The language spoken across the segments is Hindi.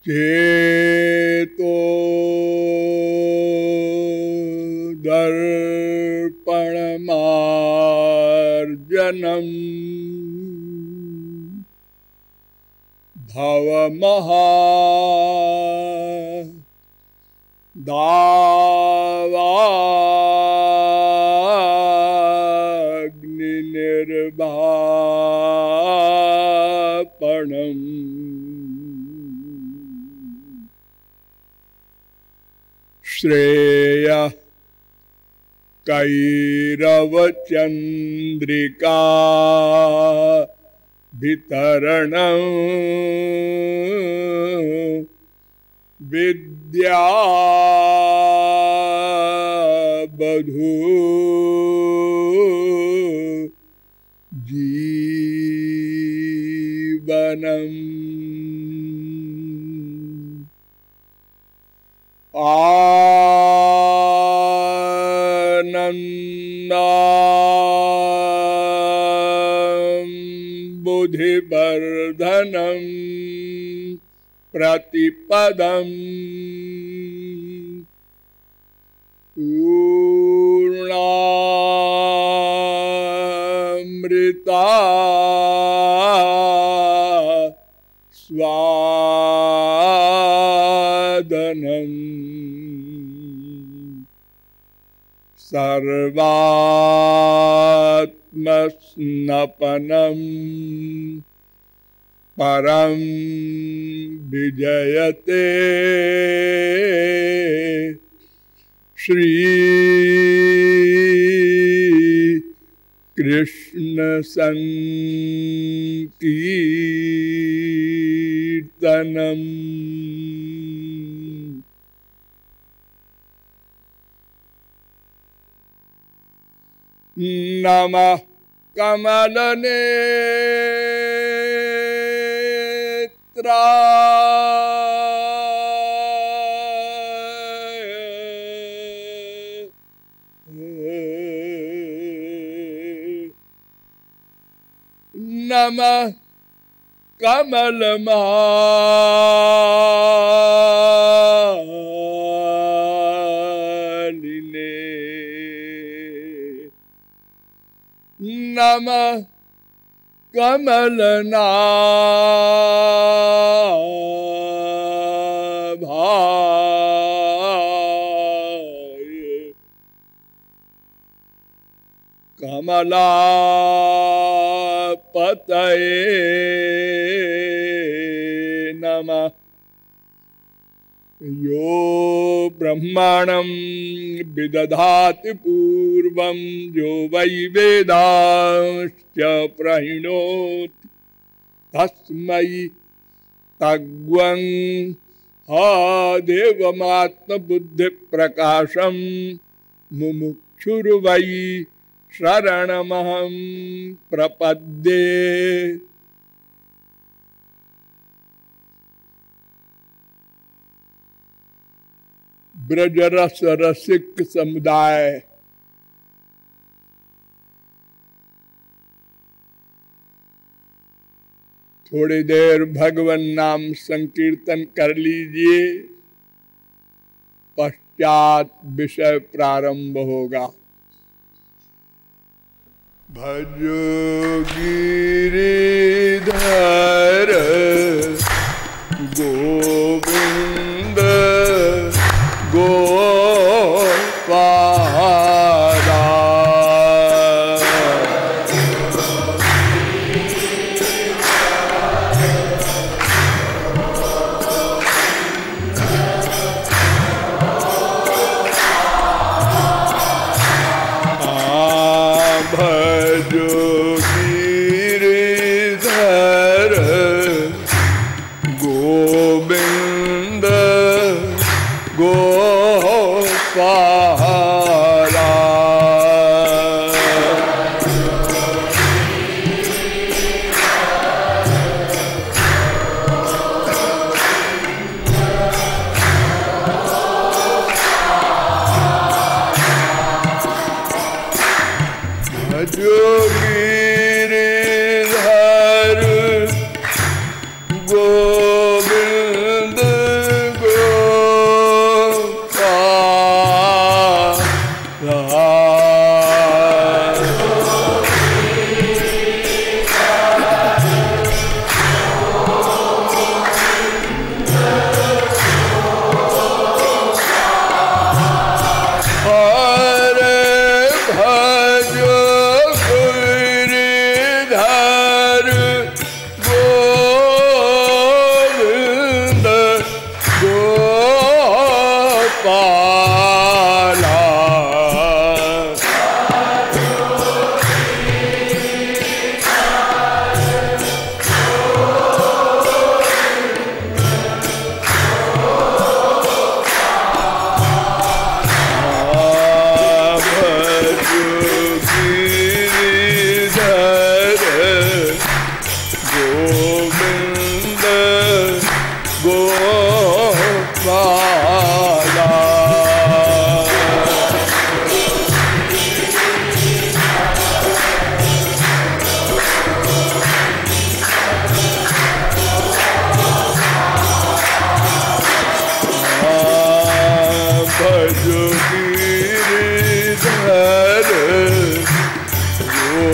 चेतो दर्पणमार्जनम् भवमहा दावाग्निर्वापणम् श्रेयः कैरवचन्द्रिका वितरणं विद्या बधू जीवनम् आनन्दं बुद्धिवर्धनं प्रतिपदम् पूर्णामृता स्वादनम् सर्वात्मस्नपनं परं विजयते श्री कृष्ण संकीर्तनम्। नमः कमलनेत्राय नमः कमलमालिने नमः कमलनाभाय कमलापतये नमः। यो ब्रह्माणं विदधाति पूर्वं यो वै वेदांश्च प्रहिणोति तस्मै तग्वं देवमात्मबुद्धिप्रकाशं मुमुक्षुर्वै शरणमहं प्रपद्ये। ब्रजरस रसिक समुदाय थोड़ी देर भगवन नाम संकीर्तन कर लीजिए, पश्चात विषय प्रारंभ होगा। भजो गिरिधर गोविंद गोपाला भजो गिरिधर गोविंद गोपाला भजो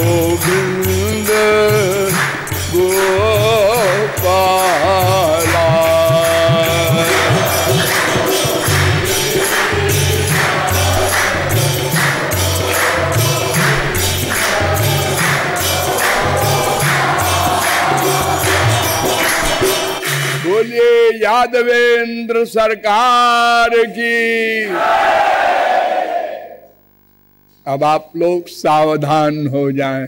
गोविंद गोपाला। बोलिए यादवेंद्र सरकार की। अब आप लोग सावधान हो जाएं।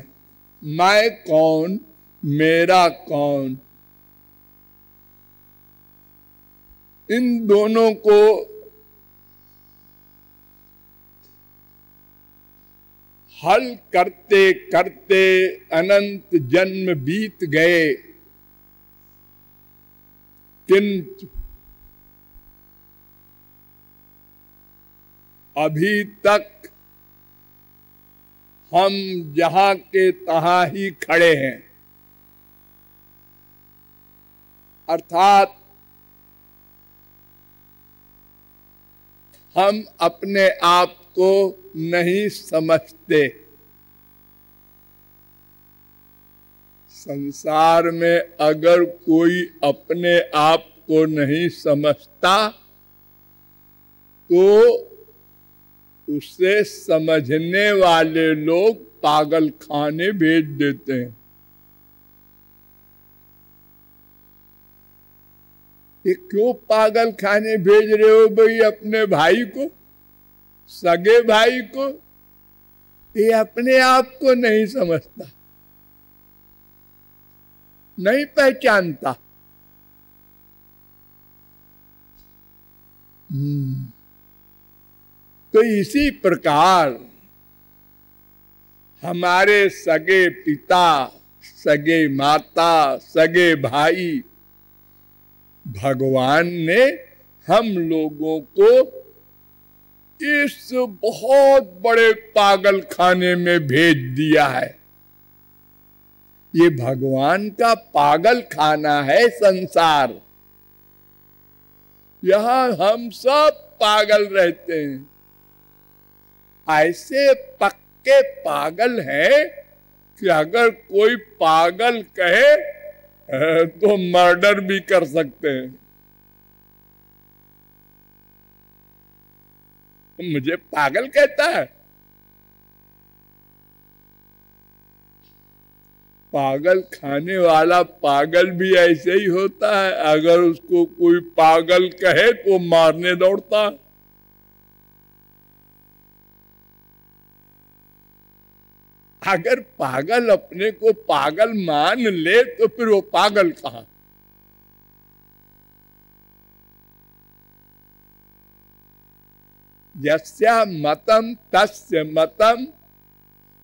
मैं कौन, मेरा कौन, इन दोनों को हल करते करते अनंत जन्म बीत गए, किंतु अभी तक हम जहां के तहां ही खड़े हैं। अर्थात हम अपने आप को नहीं समझते। संसार में अगर कोई अपने आप को नहीं समझता तो उसे समझने वाले लोग पागल खाने भेज देते हैं। ये क्यों पागल खाने भेज रहे हो भाई अपने भाई को, सगे भाई को? ये अपने आप को नहीं समझता, नहीं पहचानता। तो इसी प्रकार हमारे सगे पिता, सगे माता, सगे भाई, भगवान ने हम लोगों को इस बहुत बड़े पागल खाने में भेज दिया है। ये भगवान का पागल खाना है संसार। यहां हम सब पागल रहते हैं। ऐसे पक्के पागल हैं कि अगर कोई पागल कहे तो मर्डर भी कर सकते हैं। मुझे पागल कहता है। पागल खाने वाला पागल भी ऐसे ही होता है। अगर उसको कोई पागल कहे तो मारने दौड़ता। अगर पागल अपने को पागल मान ले तो फिर वो पागल कहां? यस्य मतम तस्य मतम,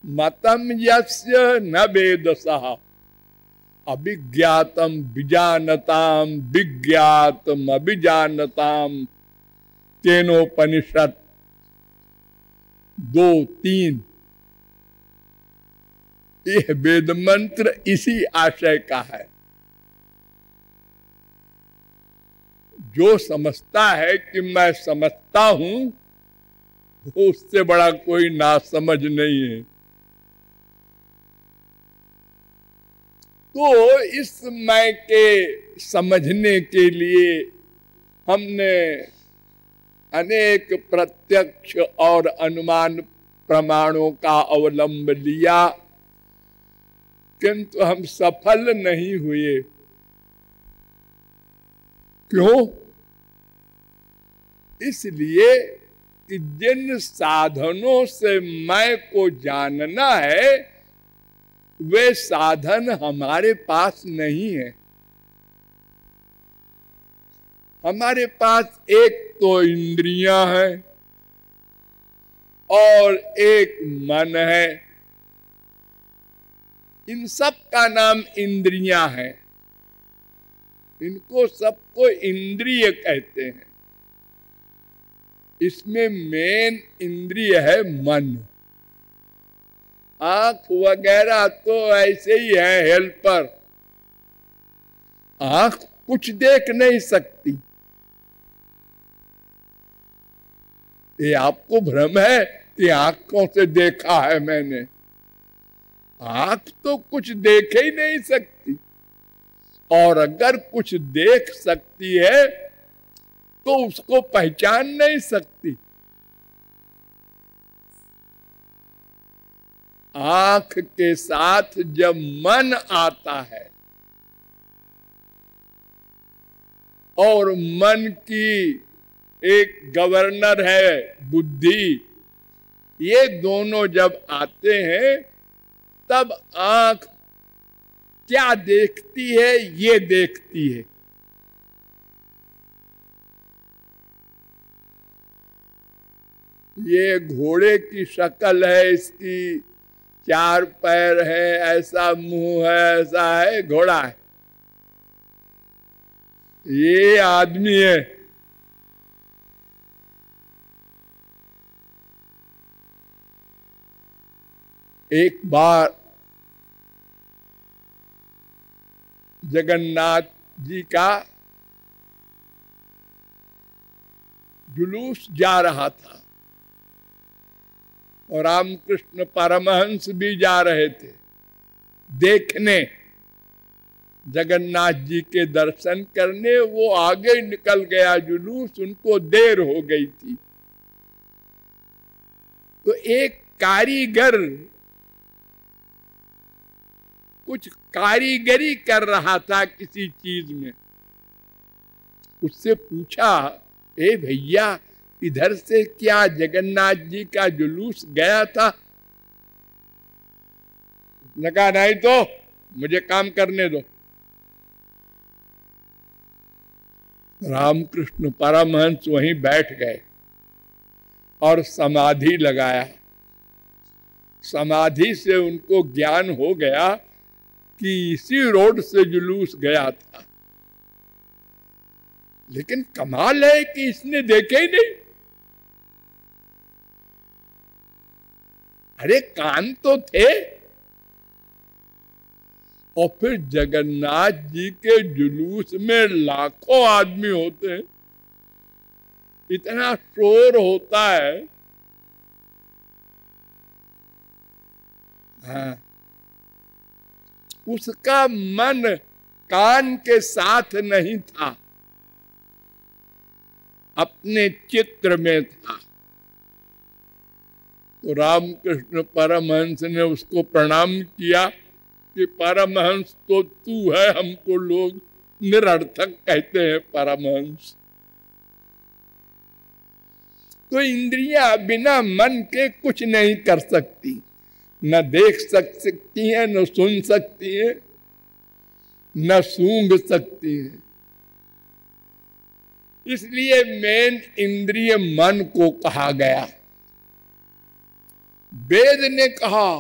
मतम यस्य न वेदसः, अभिज्ञातम विजानताम विज्ञातम अभिजानताम, केनोपनिषद 2:3। यह वेद मंत्र इसी आशय का है। जो समझता है कि मैं समझता हूं, उससे बड़ा कोई नासमझ नहीं है। तो इस मैं के समझने के लिए हमने अनेक प्रत्यक्ष और अनुमान प्रमाणों का अवलंब लिया, किंतु हम सफल नहीं हुए। क्यों? इसलिए कि जिन साधनों से मैं को जानना है वे साधन हमारे पास नहीं है। हमारे पास एक तो इंद्रियां हैं और एक मन है। इन सब का नाम इंद्रियां है। इनको सबको इंद्रिय कहते हैं। इसमें मेन इंद्रिय है मन। आंख वगैरह तो ऐसे ही है हेल्पर। आंख कुछ देख नहीं सकती। ये आपको भ्रम है कि आंखों से देखा है मैंने। आंख तो कुछ देख ही नहीं सकती, और अगर कुछ देख सकती है तो उसको पहचान नहीं सकती। आंख के साथ जब मन आता है और मन की एक गवर्नर है बुद्धि, ये दोनों जब आते हैं तब आंख क्या देखती है, ये देखती है। ये घोड़े की शक्ल है, इसकी 4 पैर है, ऐसा मुंह है, ऐसा है, घोड़ा है। ये आदमी है। एक बार जगन्नाथ जी का जुलूस जा रहा था और रामकृष्ण परमहंस भी जा रहे थे देखने, जगन्नाथ जी के दर्शन करने। वो आगे निकल गया जुलूस, उनको देर हो गई थी। तो एक कारीगर कुछ कारीगरी कर रहा था किसी चीज में। उससे पूछा, ए भैया, इधर से क्या जगन्नाथ जी का जुलूस गया था? उसने कहा, नहीं तो, मुझे काम करने दो। रामकृष्ण परमहंस वहीं बैठ गए और समाधि लगाया। समाधि से उनको ज्ञान हो गया कि इसी रोड से जुलूस गया था। लेकिन कमाल है कि इसने देखे ही नहीं। अरे कान तो थे। और फिर जगन्नाथ जी के जुलूस में लाखों आदमी होते हैं, इतना शोर होता है। हाँ, उसका मन कान के साथ नहीं था, अपने चित्र में था। तो रामकृष्ण परमहंस ने उसको प्रणाम किया कि परमहंस तो तू है, हमको लोग निरर्थक कहते हैं परमहंस। तो इंद्रियां बिना मन के कुछ नहीं कर सकती, न देख सकती हैं, न सुन सकती हैं, न सूंघ सकती हैं। इसलिए मेन इंद्रिय मन को कहा गया। वेद ने कहा,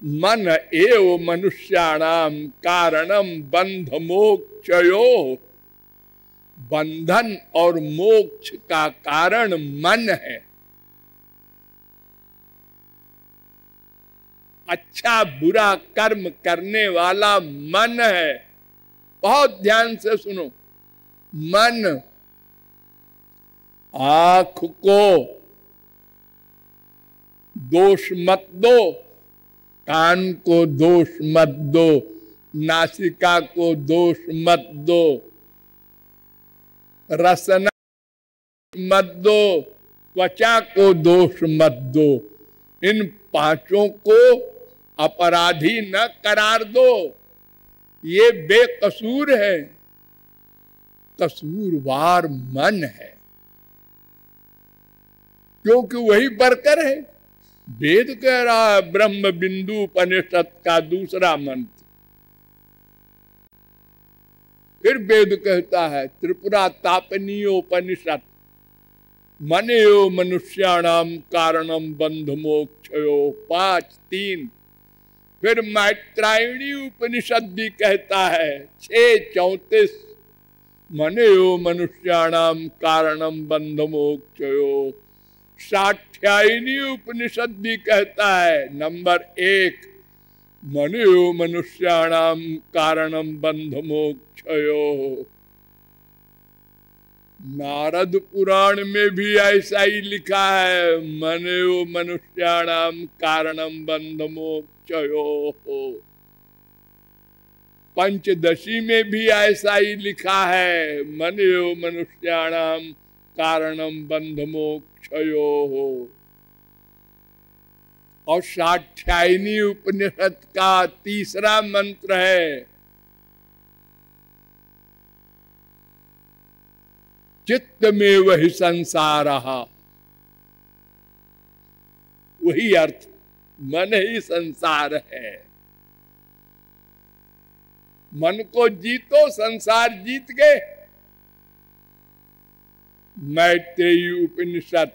मन एव मनुष्याणाम कारणम बंध मोक्षयो। बंधन और मोक्ष का कारण मन है। अच्छा बुरा कर्म करने वाला मन है। बहुत ध्यान से सुनो। मन आंख को दोष मत दो, कान को दोष मत दो, नासिका को दोष मत दो, रसना मत दो, त्वचा को दोष मत दो। इन पांचों को अपराधी न करार दो। ये बेकसूर है, कसूरवार मन है, क्योंकि वही बरकर है। वेद कह रहा है, ब्रह्म बिंदु उपनिषद का दूसरा मंत्र। फिर वेद कहता है त्रिपुरा तापनीयोपनिषद, मनेयो मनुष्याणाम कारणम बंध मोक्षयो 5:3। फिर मैत्रायणी उपनिषद भी कहता है 6:34, मनेयो मनुष्याणाम कारणम बंध मोक्षयो। साठ्यायनी उपनिषद भी कहता है नंबर 1, मनेयो मनुष्याणाम कारणम बंध मोक्षयो। नारद पुराण में भी ऐसा ही लिखा है, मनो मनुष्याणाम कारणम बंध मोक्षयो हो। पंचदशी में भी ऐसा ही लिखा है, मनो मनुष्याणाम कारणम बंध मोक्षयो हो। और साध्यायनी उपनिषद का तीसरा मंत्र है, चित्त में वही संसार, वही अर्थ, मन ही संसार है। मन को जीतो, संसार जीत गए। मैत्रेयी उपनिषद,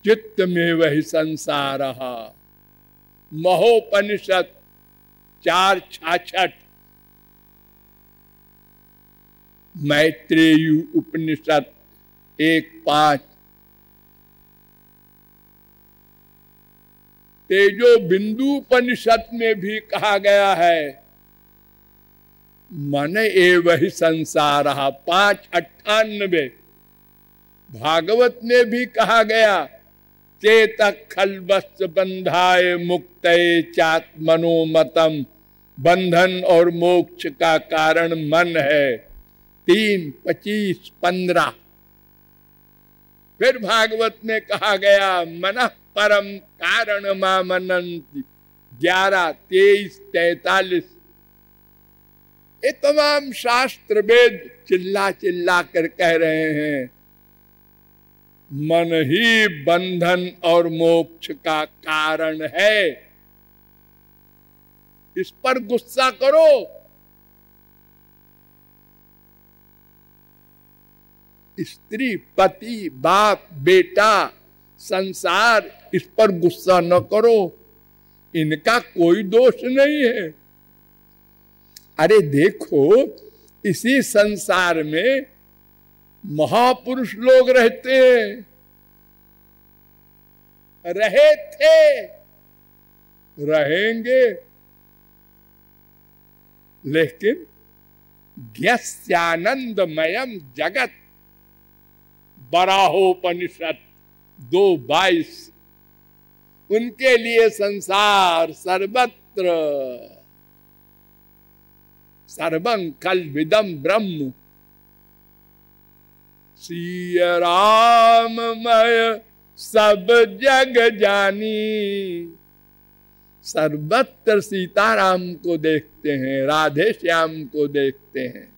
चित्त में वही संसार। महोपनिषद 4:66, मैत्रेयी उपनिषद 1:5, तेजो बिंदु उपनिषद में भी कहा गया है, मन एव ही संसार। 5:98, भागवत में भी कहा गया, चेतक खलवस् बंधाय मुक्तये चात्मनो मतम। बंधन और मोक्ष का कारण मन है। 3:25-15। फिर भागवत में कहा गया, मनः परम कारण मामनन्ति। 11:23-43। ये तमाम शास्त्र वेद चिल्ला चिल्ला कर कह रहे हैं, मन ही बंधन और मोक्ष का कारण है। इस पर गुस्सा करो। स्त्री, पति, बाप, बेटा, संसार, इस पर गुस्सा न करो, इनका कोई दोष नहीं है। अरे देखो, इसी संसार में महापुरुष लोग रहते हैं, रहे थे, रहेंगे, लेकिन ज्ञस्यानंदमयम जगत, बराहोपनिषद 2:22, उनके लिए संसार सर्वत्र सर्वं खल्विदं ब्रह्म। सिया राममय सब जग जानी। सर्वत्र सीताराम को देखते हैं, राधे श्याम को देखते हैं।